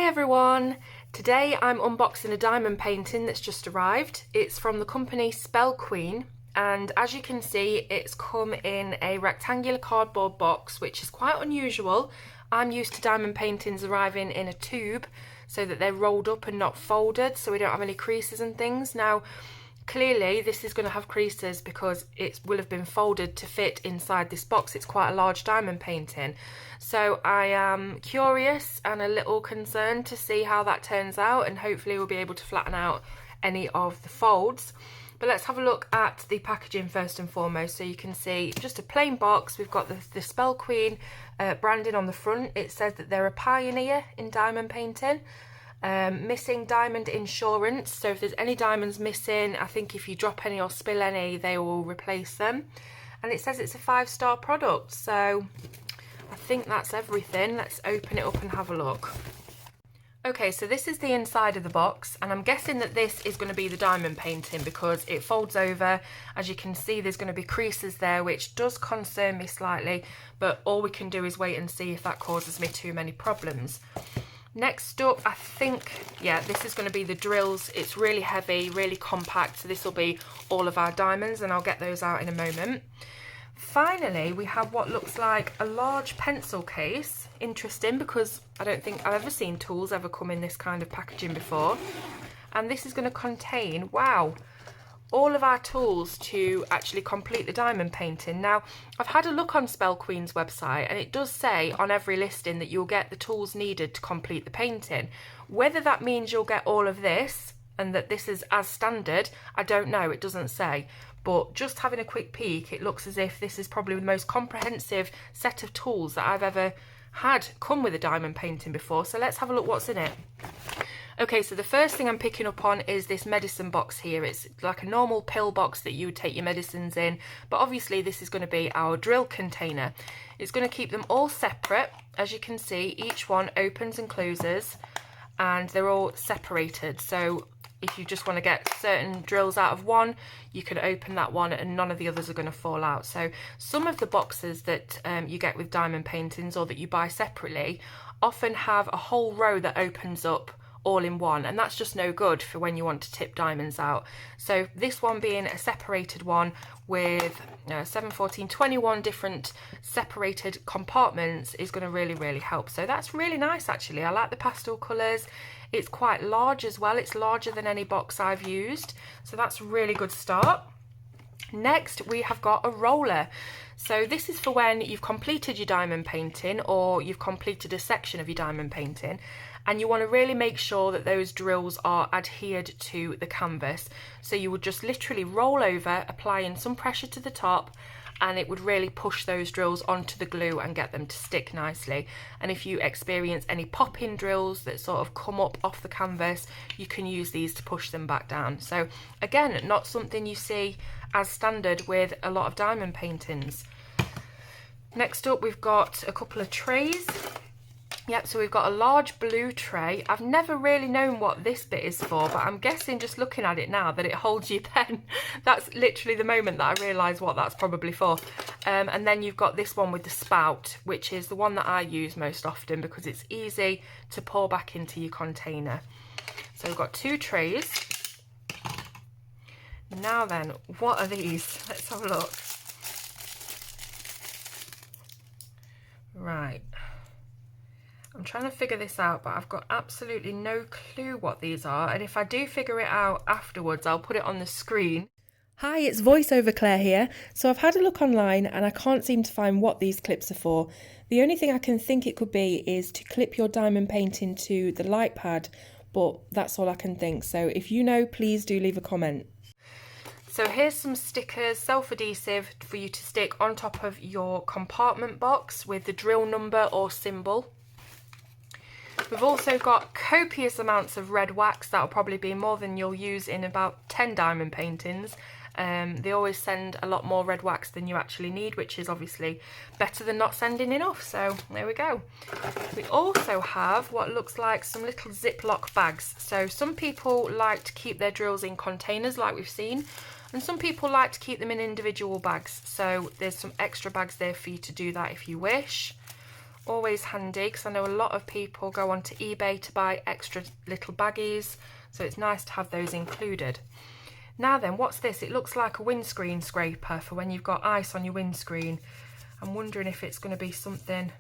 everyone! Today I'm unboxing a diamond painting that's just arrived. It's from the company Spell Queen, and as you can see it's come in a rectangular cardboard box, which is quite unusual. I'm used to diamond paintings arriving in a tube so that they're rolled up and not folded, so we don't have any creases and things. Now clearly this is going to have creases because it will have been folded to fit inside this box. It's quite a large diamond painting, so I am curious and a little concerned to see how that turns out, and hopefully we'll be able to flatten out any of the folds. But let's have a look at the packaging first and foremost. So you can see just a plain box. We've got the Spell Queen branding on the front. It says that they're a pioneer in diamond painting. Missing diamond insurance, so if there's any diamonds missing, I think if you drop any or spill any, they will replace them. And it says it's a 5-star product, so I think that's everything. Let's open it up and have a look. Okay, so this is the inside of the box, and I'm guessing that this is going to be the diamond painting because it folds over. As you can see, there's going to be creases there, which does concern me slightly, but all we can do is wait and see if that causes me too many problems. Next up, I think, yeah, this is going to be the drills. It's really heavy, really compact, so this will be all of our diamonds, and I'll get those out in a moment. Finally, we have what looks like a large pencil case. Interesting, because I don't think I've ever seen tools ever come in this kind of packaging before. And this is going to contain, wow, all of our tools to actually complete the diamond painting. Now, I've had a look on Spell Queen's website, and it does say on every listing that you'll get the tools needed to complete the painting. Whether that means you'll get all of this and that this is as standard, I don't know, it doesn't say. But just having a quick peek, it looks as if this is probably the most comprehensive set of tools that I've ever had come with a diamond painting before. So let's have a look what's in it. Okay, so the first thing I'm picking up on is this medicine box here. It's like a normal pill box that you would take your medicines in, but obviously this is going to be our drill container. It's going to keep them all separate. As you can see, each one opens and closes, and they're all separated. So if you just want to get certain drills out of one, you can open that one and none of the others are going to fall out. So some of the boxes that you get with diamond paintings or that you buy separately often have a whole row that opens up all in one, and that's just no good for when you want to tip diamonds out. So this one being a separated one with 7, 14, 21 different separated compartments is going to really help. So that's really nice actually. I like the pastel colours. It's quite large as well. It's larger than any box I've used, so that's a really good start. Next, we have got a roller. So this is for when you've completed your diamond painting or you've completed a section of your diamond painting, and you want to really make sure that those drills are adhered to the canvas. So you would just literally roll over, applying some pressure to the top, and it would really push those drills onto the glue and get them to stick nicely. And if you experience any pop-in drills that sort of come up off the canvas, you can use these to push them back down. So again, not something you see as standard with a lot of diamond paintings. Next up, we've got a couple of trays. Yep, so we've got a large blue tray. I've never really known what this bit is for, but I'm guessing just looking at it now that it holds your pen. That's literally the moment that I realise what that's probably for. And then you've got this one with the spout, which is the one that I use most often because it's easy to pour back into your container. So we've got 2 trays. Now then, what are these? Let's have a look. Right. I'm trying to figure this out, but I've got absolutely no clue what these are, and if I do figure it out afterwards, I'll put it on the screen. Hi, it's VoiceOver Claire here. So I've had a look online and I can't seem to find what these clips are for. The only thing I can think it could be is to clip your diamond painting to the light pad, but that's all I can think. So if you know, please do leave a comment. So here's some stickers, self-adhesive, for you to stick on top of your compartment box with the drill number or symbol. We've also got copious amounts of red wax. That'll probably be more than you'll use in about 10 diamond paintings. They always send a lot more red wax than you actually need, which is obviously better than not sending enough. So there we go. We also have what looks like some little Ziploc bags. So some people like to keep their drills in containers like we've seen, and some people like to keep them in individual bags. So there's some extra bags there for you to do that if you wish. always handy because I know a lot of people go onto eBay to buy extra little baggies, so it's nice to have those included. Now then, what's this? It looks like a windscreen scraper for when you've got ice on your windscreen. I'm wondering if it's going to be something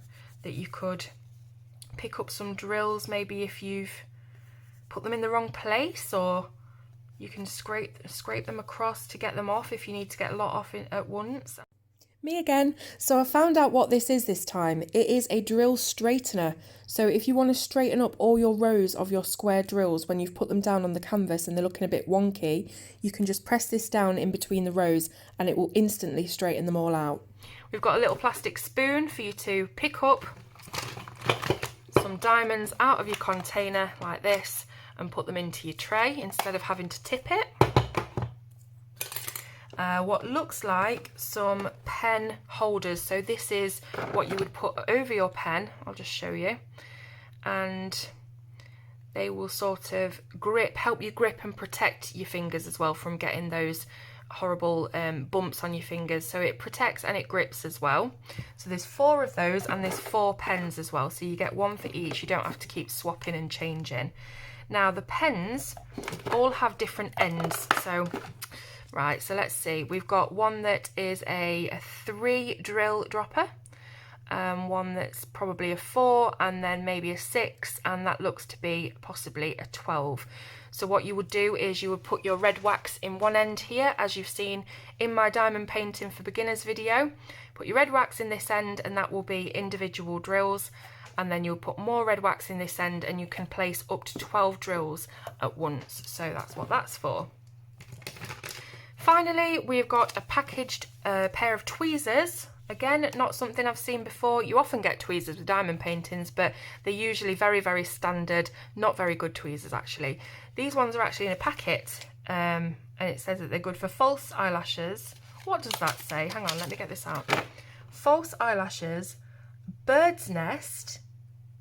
that you could pick up some drills, maybe if you've put them in the wrong place, or you can scrape them across to get them off if you need to get a lot off at once. Me again. So I found out what this is this time. It is a drill straightener. So if you want to straighten up all your rows of your square drills when you've put them down on the canvas and they're looking a bit wonky, you can just press this down in between the rows and it will instantly straighten them all out. We've got a little plastic spoon for you to pick up some diamonds out of your container like this and put them into your tray instead of having to tip it. What looks like some pen holders. So this is what you would put over your pen. I'll just show you. And they will sort of help you grip and protect your fingers as well from getting those horrible bumps on your fingers. So it protects and it grips as well. So there's 4 of those and there's 4 pens as well. So you get 1 for each. You don't have to keep swapping and changing. Now the pens all have different ends. So right, so let's see. We've got one that is a 3 drill dropper, one that's probably a 4, and then maybe a 6, and that looks to be possibly a 12. So what you would do is you would put your red wax in one end here, as you've seen in my diamond painting for beginners video. Put your red wax in this end and that will be individual drills, and then you'll put more red wax in this end and you can place up to 12 drills at once. So that's what that's for. Finally, we've got a packaged pair of tweezers. Again, not something I've seen before. You often get tweezers with diamond paintings, but they're usually very, very standard, not very good tweezers actually. These ones are actually in a packet, and it says that they're good for false eyelashes. What does that say? Hang on, let me get this out. False eyelashes, bird's nest,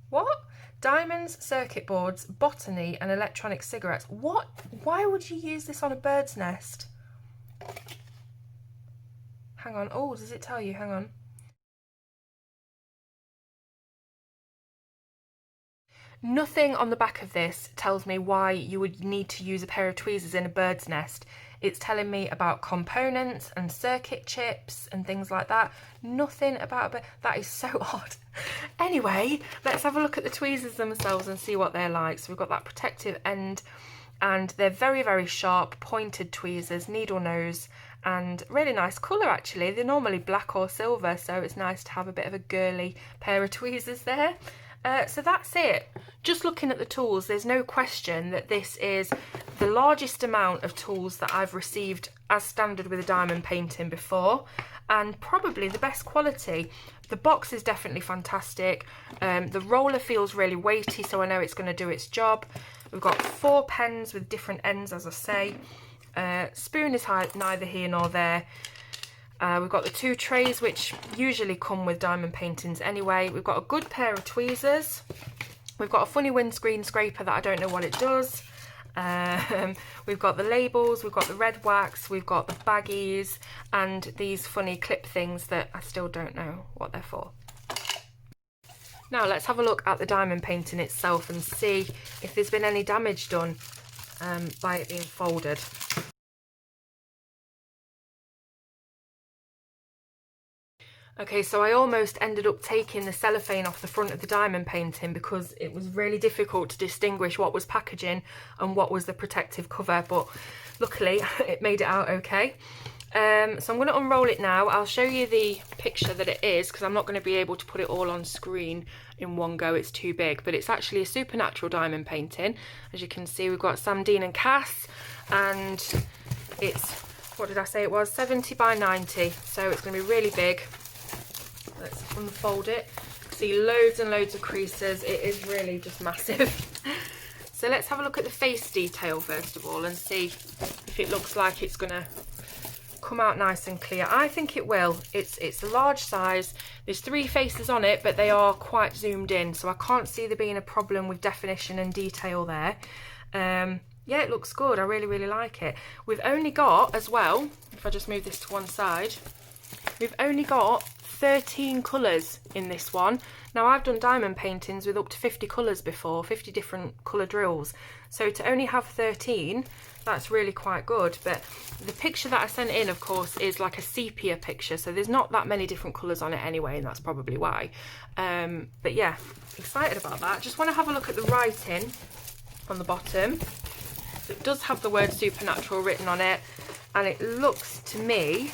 what? Diamonds, circuit boards, botany, and electronic cigarettes. What? Why would you use this on a bird's nest? Hang on. Oh, does it tell you? Hang on. Nothing on the back of this tells me why you would need to use a pair of tweezers in a bird's nest. It's telling me about components and circuit chips and things like that. Nothing about it. That is so odd. Anyway, let's have a look at the tweezers themselves and see what they're like. So we've got that protective end, and they're very, very sharp, pointed tweezers, needle nose, and really nice colour actually. They're normally black or silver, so it's nice to have a bit of a girly pair of tweezers there. So that's it. Just looking at the tools, there's no question that this is the largest amount of tools that I've received as standard with a diamond painting before, and probably the best quality. The box is definitely fantastic. The roller feels really weighty, so I know it's going to do its job. We've got 4 pens with different ends, as I say. Spoon is neither here nor there. We've got the 2 trays, which usually come with diamond paintings anyway. We've got a good pair of tweezers. We've got a funny windscreen scraper that I don't know what it does. We've got the labels, we've got the red wax, we've got the baggies, and these funny clip things that I still don't know what they're for. Now let's have a look at the diamond painting itself and see if there's been any damage done by it being folded. Okay, so I almost ended up taking the cellophane off the front of the diamond painting because it was really difficult to distinguish what was packaging and what was the protective cover, but luckily it made it out okay. So I'm going to unroll it now. I'll show you the picture that it is because I'm not going to be able to put it all on screen in one go, it's too big, but it's actually a Supernatural diamond painting. As you can see, we've got Sam Dean and Cass, and it's, what did I say it was, 70 by 90, so it's going to be really big. Let's unfold it. See loads and loads of creases. It is really just massive. So let's have a look at the face detail first of all and see if it looks like it's gonna come out nice and clear. I think it will. It's a large size. There's 3 faces on it, but they are quite zoomed in, so I can't see there being a problem with definition and detail there. Yeah, it looks good. I really, really like it. We've only got, as well, if I just move this to one side, we've only got 13 colours in this one. Now I've done diamond paintings with up to 50 colours before, 50 different colour drills. So to only have 13, that's really quite good. But the picture that I sent in, of course, is like a sepia picture. So there's not that many different colours on it anyway, and that's probably why. But yeah, excited about that. Just want to have a look at the writing on the bottom. It does have the word supernatural written on it, and it looks to me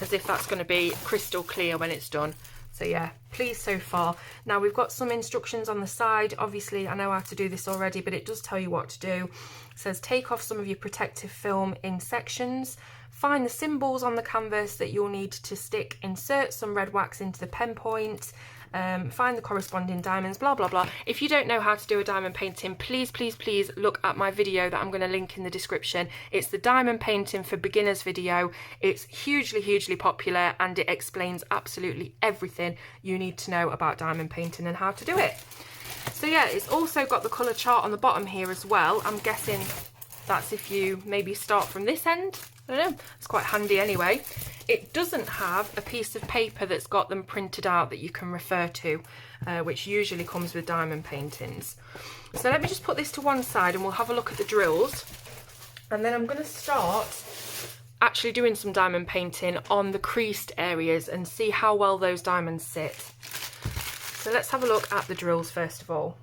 as if that's going to be crystal clear when it's done. So yeah, pleased so far. Now we've got some instructions on the side. Obviously I know how to do this already, but it does tell you what to do. It says take off some of your protective film in sections, find the symbols on the canvas that you'll need to stick, insert some red wax into the pen point, find the corresponding diamonds, blah blah blah. If you don't know how to do a diamond painting, please look at my video that I'm going to link in the description. It's the diamond painting for beginners video. It's hugely popular, and it explains absolutely everything you need to know about diamond painting and how to do it. So yeah, it's also got the colour chart on the bottom here as well. I'm guessing that's if you maybe start from this end. I don't know, it's quite handy anyway. It doesn't have a piece of paper that's got them printed out that you can refer to, which usually comes with diamond paintings. So let me just put this to one side and we'll have a look at the drills. And then I'm going to start actually doing some diamond painting on the creased areas and see how well those diamonds sit. So let's have a look at the drills first of all.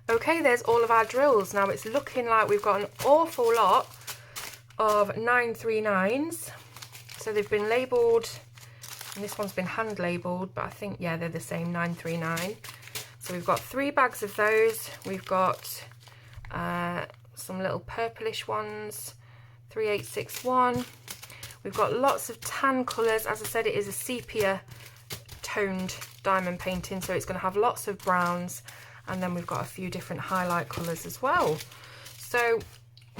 Okay, there's all of our drills. Now it's looking like we've got an awful lot of 939s. So they've been labelled, and this one's been hand labelled, but I think, yeah, they're the same, 939. So we've got 3 bags of those. We've got some little purplish ones, 3861. We've got lots of tan colours. As I said, it is a sepia toned diamond painting, so it's going to have lots of browns. And then we've got a few different highlight colours as well. So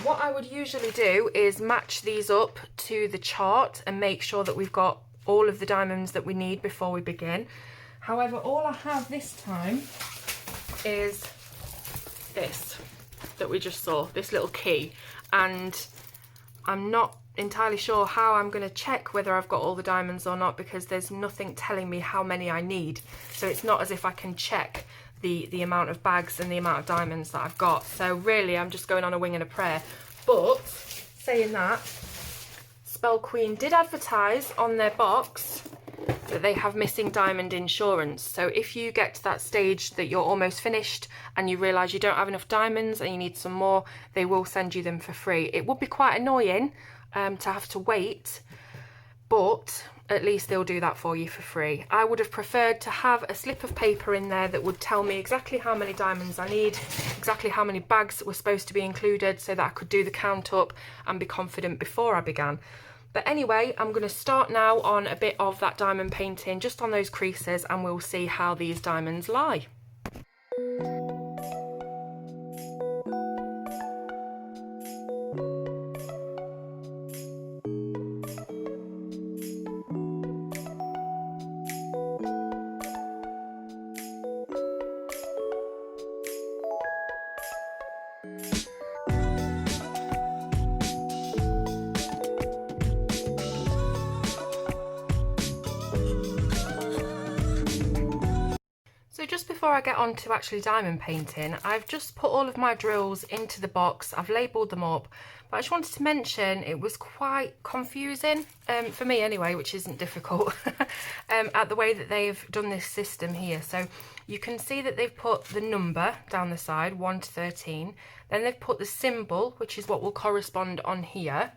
what I would usually do is match these up to the chart and make sure that we've got all of the diamonds that we need before we begin. However, all I have this time is this that we just saw, this little key. And I'm not entirely sure how I'm going to check whether I've got all the diamonds or not, because there's nothing telling me how many I need. So it's not as if I can check the amount of bags and the amount of diamonds that I've got. So really I'm just going on a wing and a prayer. But saying that, Spell Queen did advertise on their box that they have missing diamond insurance. So if you get to that stage that you're almost finished and you realise you don't have enough diamonds and you need some more, they will send you them for free. It would be quite annoying to have to wait, but at least they'll do that for you for free. I would have preferred to have a slip of paper in there that would tell me exactly how many diamonds I need, exactly how many bags were supposed to be included, so that I could do the count up and be confident before I began. But anyway, I'm going to start now on a bit of that diamond painting just on those creases, and we'll see how these diamonds lie. So just before I get on to actually diamond painting, I've just put all of my drills into the box. I've labelled them up, but I just wanted to mention it was quite confusing, for me anyway, which isn't difficult, at the way that they've done this system here. So you can see that they've put the number down the side, 1 to 13, then they've put the symbol, which is what will correspond on here,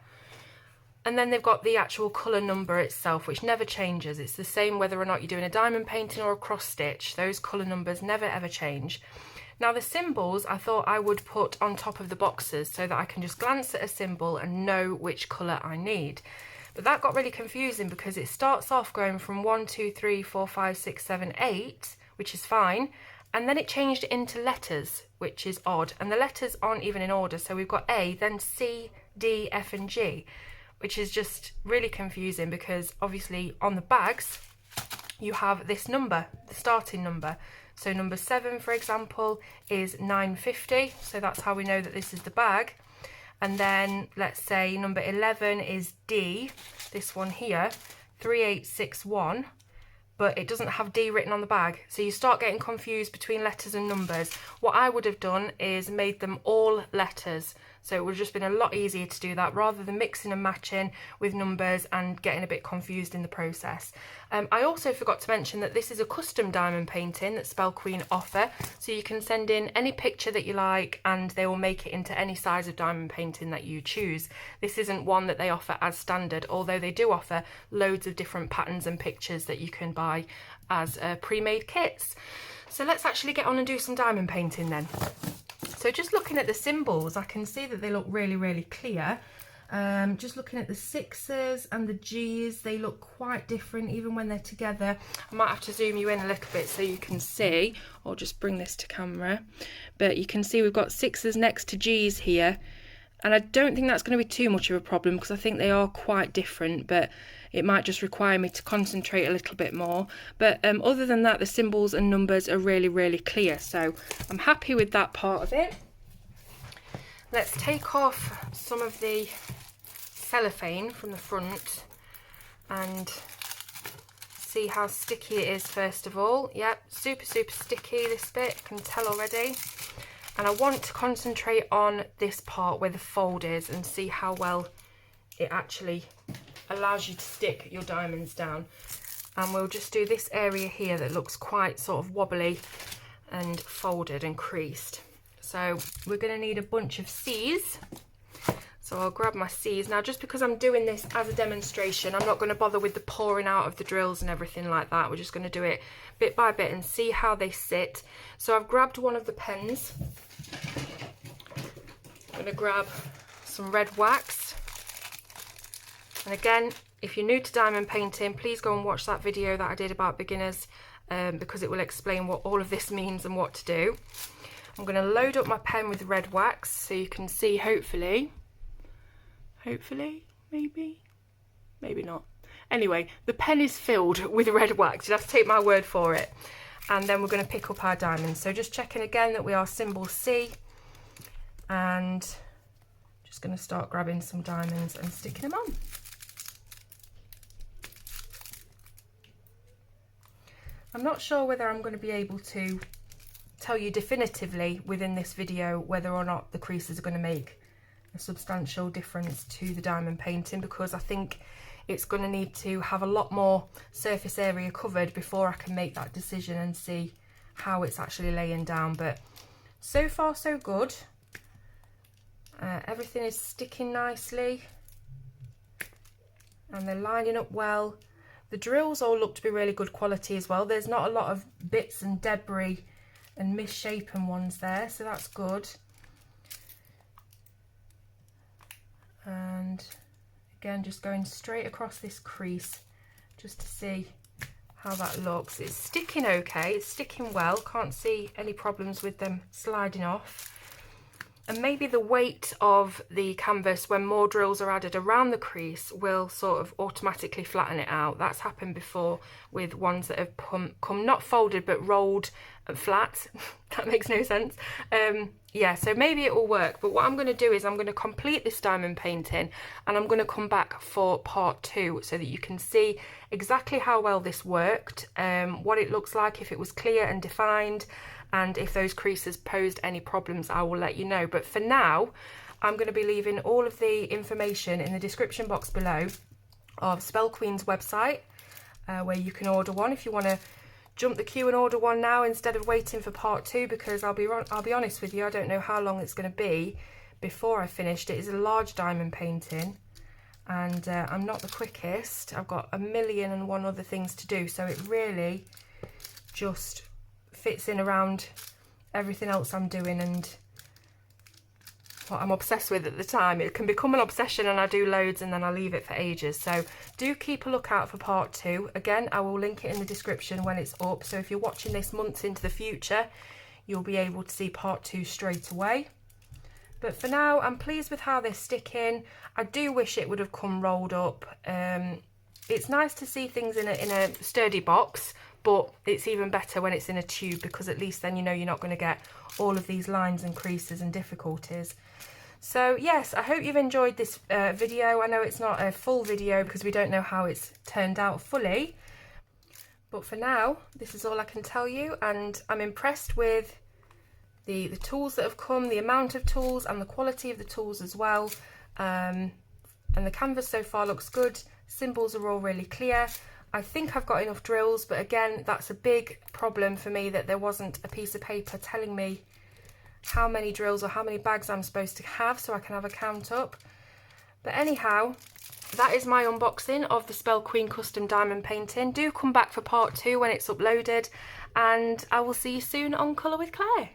and then they've got the actual colour number itself, which never changes. It's the same whether or not you're doing a diamond painting or a cross stitch. Those colour numbers never ever change. Now the symbols I thought I would put on top of the boxes so that I can just glance at a symbol and know which colour I need. But that got really confusing because it starts off going from 1, 2, 3, 4, 5, 6, 7, 8, which is fine. And then it changed into letters, which is odd. And the letters aren't even in order. So we've got A, then C, D, F and G, which is just really confusing because obviously on the bags you have this number, the starting number. So number 7, for example, is 950, so that's how we know that this is the bag. And then let's say number 11 is D, this one here, 3861, but it doesn't have D written on the bag. So you start getting confused between letters and numbers. What I would have done is made them all letters. So it would have just been a lot easier to do that rather than mixing and matching with numbers and getting a bit confused in the process. I also forgot to mention that this is a custom diamond painting that Spell Queen offer. So you can send in any picture that you like and they will make it into any size of diamond painting that you choose. This isn't one that they offer as standard, although they do offer loads of different patterns and pictures that you can buy as pre-made kits. So let's actually get on and do some diamond painting then. So just looking at the symbols, I can see that they look really, really clear. Just looking at the 6s and the Gs, they look quite different even when they're together. I might have to zoom you in a little bit so you can see, or just bring this to camera. But you can see we've got 6s next to Gs here. And I don't think that's going to be too much of a problem because I think they are quite different, but it might just require me to concentrate a little bit more. But other than that, the symbols and numbers are really, really clear. So I'm happy with that part of it. Let's take off some of the cellophane from the front and see how sticky it is first of all. Yep, super, super sticky this bit, I can tell already. And I want to concentrate on this part where the fold is and see how well it actually allows you to stick your diamonds down. And we'll just do this area here that looks quite sort of wobbly and folded and creased. So we're going to need a bunch of C's. So I'll grab my C's. Now, just because I'm doing this as a demonstration, I'm not going to bother with the pouring out of the drills and everything like that. We're just going to do it bit by bit and see how they sit. So I've grabbed one of the pens. I'm going to grab some red wax. And again, if you're new to diamond painting, please go and watch that video that I did about beginners because it will explain what all of this means and what to do. I'm going to load up my pen with red wax so you can see, hopefully, maybe not. Anyway, the pen is filled with red wax. You'll have to take my word for it. And then we're going to pick up our diamonds. So just checking again that we are symbol C. And just going to start grabbing some diamonds and sticking them on. I'm not sure whether I'm going to be able to tell you definitively within this video whether or not the creases are going to make a substantial difference to the diamond painting, because I think it's going to need to have a lot more surface area covered before I can make that decision and see how it's actually laying down. But so far so good. Everything is sticking nicely and they're lining up well. The drills all look to be really good quality as well. There's not a lot of bits and debris and misshapen ones there, so that's good. And again, just going straight across this crease just to see how that looks. It's sticking okay, it's sticking well, can't see any problems with them sliding off. And maybe the weight of the canvas when more drills are added around the crease will sort of automatically flatten it out. That's happened before with ones that have come not folded but rolled flat. That makes no sense. Yeah, so maybe it will work. But what I'm going to do is I'm going to complete this diamond painting and I'm going to come back for part 2 so that you can see exactly how well this worked, what it looks like if it was clear and defined. And if those creases posed any problems, I will let you know. But for now, I'm going to be leaving all of the information in the description box below of Spell Queen's website, where you can order one if you want to jump the queue and order one now instead of waiting for part 2, because I'll be honest with you, I don't know how long it's going to be before I finished. It is a large diamond painting and I'm not the quickest. I've got 1,000,001 other things to do, so it really just fits in around everything else I'm doing and what I'm obsessed with at the time. It can become an obsession and I do loads and then I leave it for ages. So do keep a lookout for part 2. Again, I will link it in the description when it's up. So if you're watching this months into the future, you'll be able to see part 2 straight away. But for now, I'm pleased with how they're sticking. I do wish it would have come rolled up. It's nice to see things in a sturdy box, but it's even better when it's in a tube, because at least then you know you're not going to get all of these lines and creases and difficulties. So yes, I hope you've enjoyed this video. I know it's not a full video because we don't know how it's turned out fully. But for now, this is all I can tell you, and I'm impressed with the tools that have come, the amount of tools and the quality of the tools as well. And the canvas so far looks good. Symbols are all really clear. I think I've got enough drills, but again, that's a big problem for me, that there wasn't a piece of paper telling me how many drills or how many bags I'm supposed to have, so I can have a count up. But anyhow, that is my unboxing of the Spell Queen custom diamond painting. Do come back for part 2 when it's uploaded, and I will see you soon on Colour with Claire.